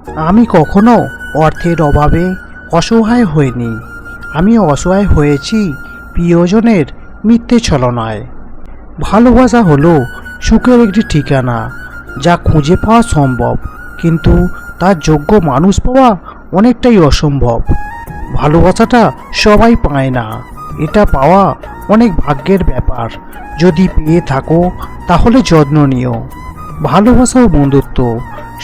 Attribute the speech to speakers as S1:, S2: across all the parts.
S1: আমি কখনো অর্থের অভাবে অসহায় হইনি। আমি অসহায় হয়েছি প্রিয়জনের মিথ্যে ছলনায়। ভালোবাসা হলো সুখের একটি ঠিকানা, যা খুঁজে পাওয়া সম্ভব, কিন্তু তার যোগ্য মানুষ পাওয়া অনেকটাই অসম্ভব। ভালোবাসাটা সবাই পায় না, এটা পাওয়া অনেক ভাগ্যের ব্যাপার। যদি পেয়ে থাকো তাহলে যত্ন নিও। ভালোবাসা ও বন্ধুত্ব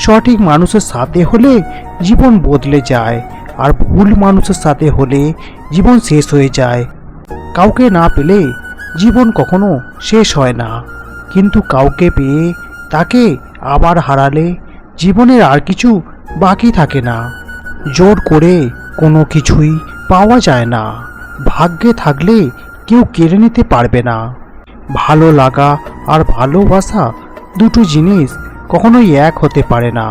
S1: সঠিক মানুষের সাথে হলে জীবন বদলে যায়, আর ভুল মানুষের সাথে হলে জীবন শেষ হয়ে যায়। কাউকে না পেলে জীবন কখনো শেষ হয় না, কিন্তু কাউকে পেয়ে তাকে আবার হারালে জীবনের আর কিছু বাকি থাকে না। জোর করে কোনো কিছুই পাওয়া যায় না, ভাগ্যে থাকলে কেউ কেড়ে নিতে পারবে না। ভালো লাগা আর ভালোবাসা দুটো জিনিস কখনোই এক হতে পারে না।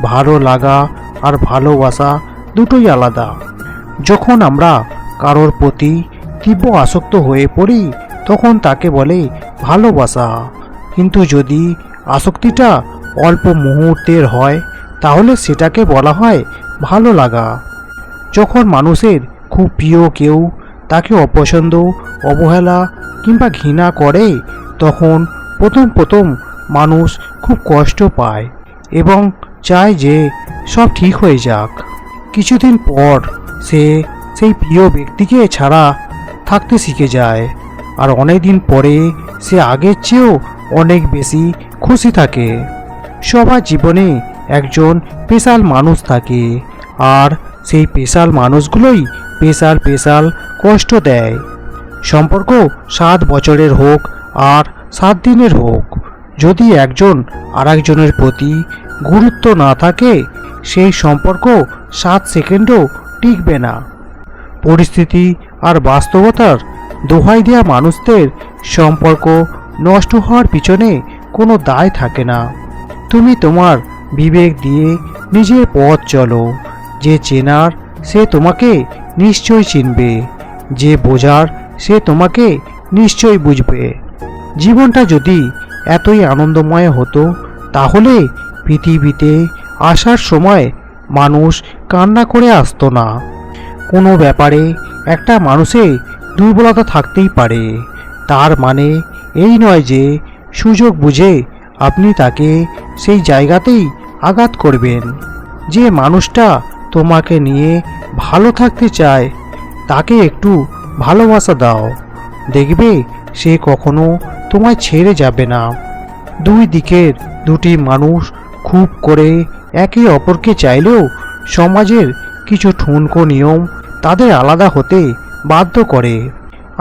S1: ভালো লাগা আর ভালোবাসা দুটোই আলাদা। যখন আমরা কারোর প্রতি তীব্র আসক্ত হয়ে পড়ি তখন তাকে বলে ভালোবাসা, কিন্তু যদি আসক্তিটা অল্প মুহূর্তের হয় তাহলে সেটাকে বলা হয় ভালো লাগা। যখন মানুষের খুব প্রিয় কেউ তাকে অপছন্দ, অবহেলা কিংবা ঘৃণা করে তখন প্রথম মানুষ খুব কষ্ট পায় এবং চায় যে সব ঠিক হয়ে যাক। কিছুদিন পর সে সেই প্রিয় ব্যক্তিকে ছাড়া থাকতে শিখে যায়, আর অনেক দিন পরে সে আগের চেয়েও অনেক বেশি খুশি থাকে। সবার জীবনে একজন স্পেশাল মানুষ থাকে, আর সেই স্পেশাল মানুষগুলোই স্পেশাল কষ্ট দেয়। সম্পর্ক 7 বছরের হোক আর 7 দিনের হোক, যদি একজন আরেকজনের প্রতি গুরুত্ব না থাকে সেই সম্পর্ক 7 সেকেন্ডও টিকবে না। পরিস্থিতি আর বাস্তবতার দোহাই দেওয়া মানুষদের সম্পর্ক নষ্ট হওয়ার পিছনে কোনো দায় থাকে না। তুমি তোমার বিবেক দিয়ে নিজের পথ চলো। যে চেনার সে তোমাকে নিশ্চয়ই চিনবে, যে বোঝার সে তোমাকে নিশ্চয়ই বুঝবে। জীবনটা যদি এতই আনন্দময় হতো তাহলে পৃথিবীতে আসার সময় মানুষ কান্না করে আসতো না। কোনো ব্যাপারে একটা মানুষের দুর্বলতা থাকতেই পারে, তার মানে এই নয় যে সুযোগ বুঝে আপনি তাকে সেই জায়গাতেই আঘাত করবেন। যে মানুষটা তোমাকে নিয়ে ভালো থাকতে চায় তাকে একটু ভালোবাসা দাও, দেখবে সে কখনো তোমায় ছেড়ে যাবে না। দুই দিকের দুটি মানুষ খুব করে একে অপরকে চাইলেও সমাজের কিছু ঠুনকো নিয়ম তাদের আলাদা হতে বাধ্য করে।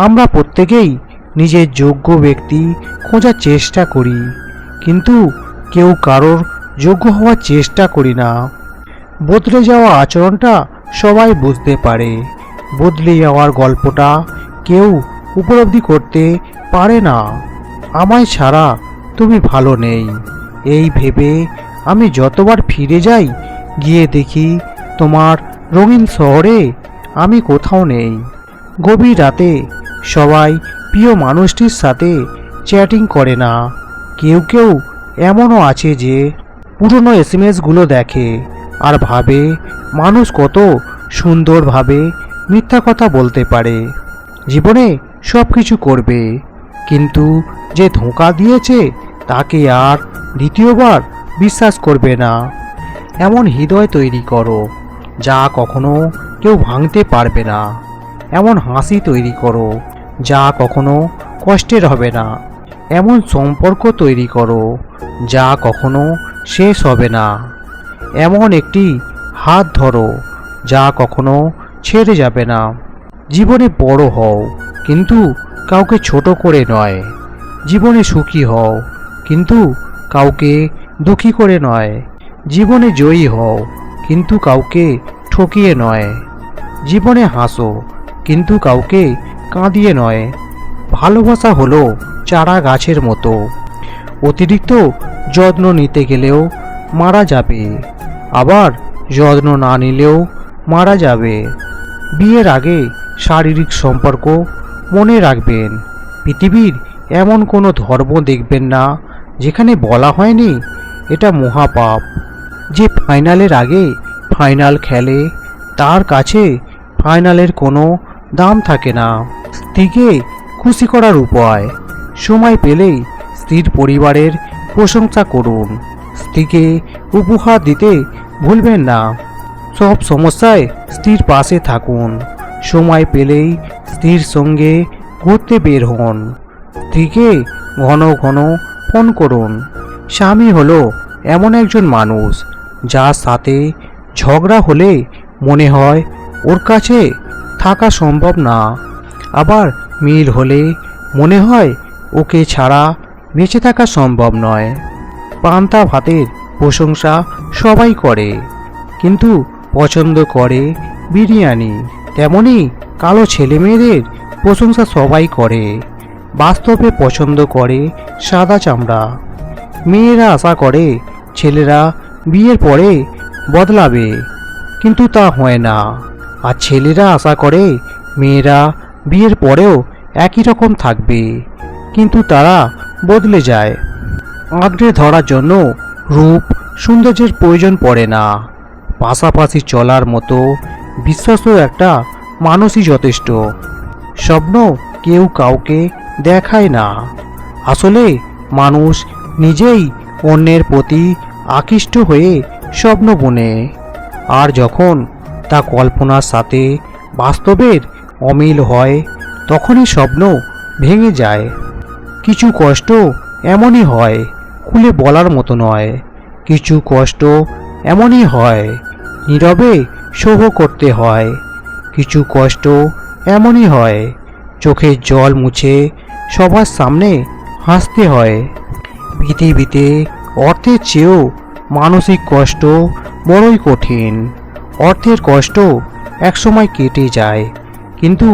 S1: আমরা প্রত্যেকেই নিজের যোগ্য ব্যক্তি খোঁজার চেষ্টা করি, কিন্তু কেউ কারোর যোগ্য হওয়ার চেষ্টা করি না। বদলে যাওয়া আচরণটা সবাই বুঝতে পারে, বদলে যাওয়ার গল্পটা কেউ উপলব্ধি করতে পারে না। আমায় ছাড়া তুমি ভালো নেই এই ভেবে আমি যতবার ফিরে যাই গিয়ে দেখি তোমার রঙিন শহরে আমি কোথাও নেই। গভীর রাতে সবাই প্রিয় মানুষটির সাথে চ্যাটিং করে না। কেউ কেউ এমনও আছে যে পুরনো এসএমএসগুলো দেখে আর ভাবে মানুষ কত সুন্দরভাবে মিথ্যা কথা বলতে পারে। জীবনে সব কিছু করবে, কিন্তু যে ধোঁকা দিয়েছে তাকে আর দ্বিতীয়বার বিশ্বাস করবে না। এমন হৃদয় তৈরি করো যা কখনো কেউ ভাঙতে পারবে না। এমন হাসি তৈরি করো যা কখনো কষ্টের হবে না। এমন সম্পর্ক তৈরি করো যা কখনো শেষ হবে না। এমন একটি হাত ধরো যা কখনো ছেড়ে যাবে না। জীবনে বড় হও, কিন্তু কাউকে ছোট করে নয়। জীবনে সুখী হও, কিন্তু কাউকে দুঃখী করে নয়। জীবনে জয়ী হও, কিন্তু কাউকে ঠকিয়ে নয়। জীবনে হাসো, কিন্তু কাউকে কাঁদিয়ে নয়। ভালোবাসা হলো চারা গাছের মতো, অতিরিক্ত যত্ন নিতে গেলেও মারা যাবে, আবার যত্ন না নিলেও মারা যাবে। বিয়ের আগে শারীরিক সম্পর্ক মনে রাখবেন। পৃথিবীর এমন কোনো ধর্ম দেখবেন না যেখানে বলা হয়নি এটা মহাপাপ। যে ফাইনালের আগে ফাইনাল খেলে তার কাছে ফাইনালের কোনো দাম থাকে না। স্ত্রীকে খুশি করার উপায়, সময় পেলেই স্ত্রীর পরিবারের প্রশংসা করুন। স্ত্রীকে উপহার দিতে ভুলবেন না। সব সমস্যায় স্ত্রীর পাশে থাকুন। সময় পেলেই স্ত্রীর সঙ্গে ঘুরতে বের হন। স্ত্রীকে ঘন ঘন ফোন করুন। স্বামী হলো এমন একজন মানুষ যার সাথে ঝগড়া হলে মনে হয় ওর কাছে থাকা সম্ভব না, আবার মিল হলে মনে হয় ওকে ছাড়া বেঁচে থাকা সম্ভব নয়। পান্তা ভাতের প্রশংসা সবাই করে, কিন্তু পছন্দ করে বিরিয়ানি। তেমনি কালো ছেলে মেয়েদের প্রশংসা সবাই করে, বাস্তবে পছন্দ করে সাদা চামড়া। মেয়েরা আশা করে ছেলেরা বিয়ের পরে বদলাবে, কিন্তু তা হয় না। আর ছেলেরা আশা করে মেয়েরা বিয়ের পরেও একই রকম থাকবে, কিন্তু তারা বদলে যায়। আঁকড়ে ধরার জন্য রূপ সৌন্দর্যের প্রয়োজন পড়ে না, পাশাপাশি চলার মতো বিশ্বাসও একটা মানুষই যথেষ্ট। স্বপ্ন কেউ কাউকে দেখায় না, আসলে মানুষ নিজেই অন্যের প্রতি আকৃষ্ট হয়ে স্বপ্ন বুনে। আর যখন তা কল্পনার সাথে বাস্তবের অমিল হয়, তখনই স্বপ্ন ভেঙে যায়। কিছু কষ্ট এমনই হয়, খুলে বলার মতো নয়। কিছু কষ্ট এমনই হয়, নীরবে সহ্য করতে হয়। কিছু কষ্ট এমনই হয়, চোখের জল মুছে সবার সামনে হাসতে হয়। পৃথিবীতে অর্থের চেয়েও মানসিক কষ্ট বড়ই কঠিন। অর্থের কষ্ট একসময় কেটে যায়, কিন্তু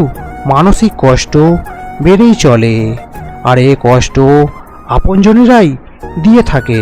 S1: মানসিক কষ্ট বেড়েই চলে। আর এ কষ্ট আপনজনেরাই দিয়ে থাকে।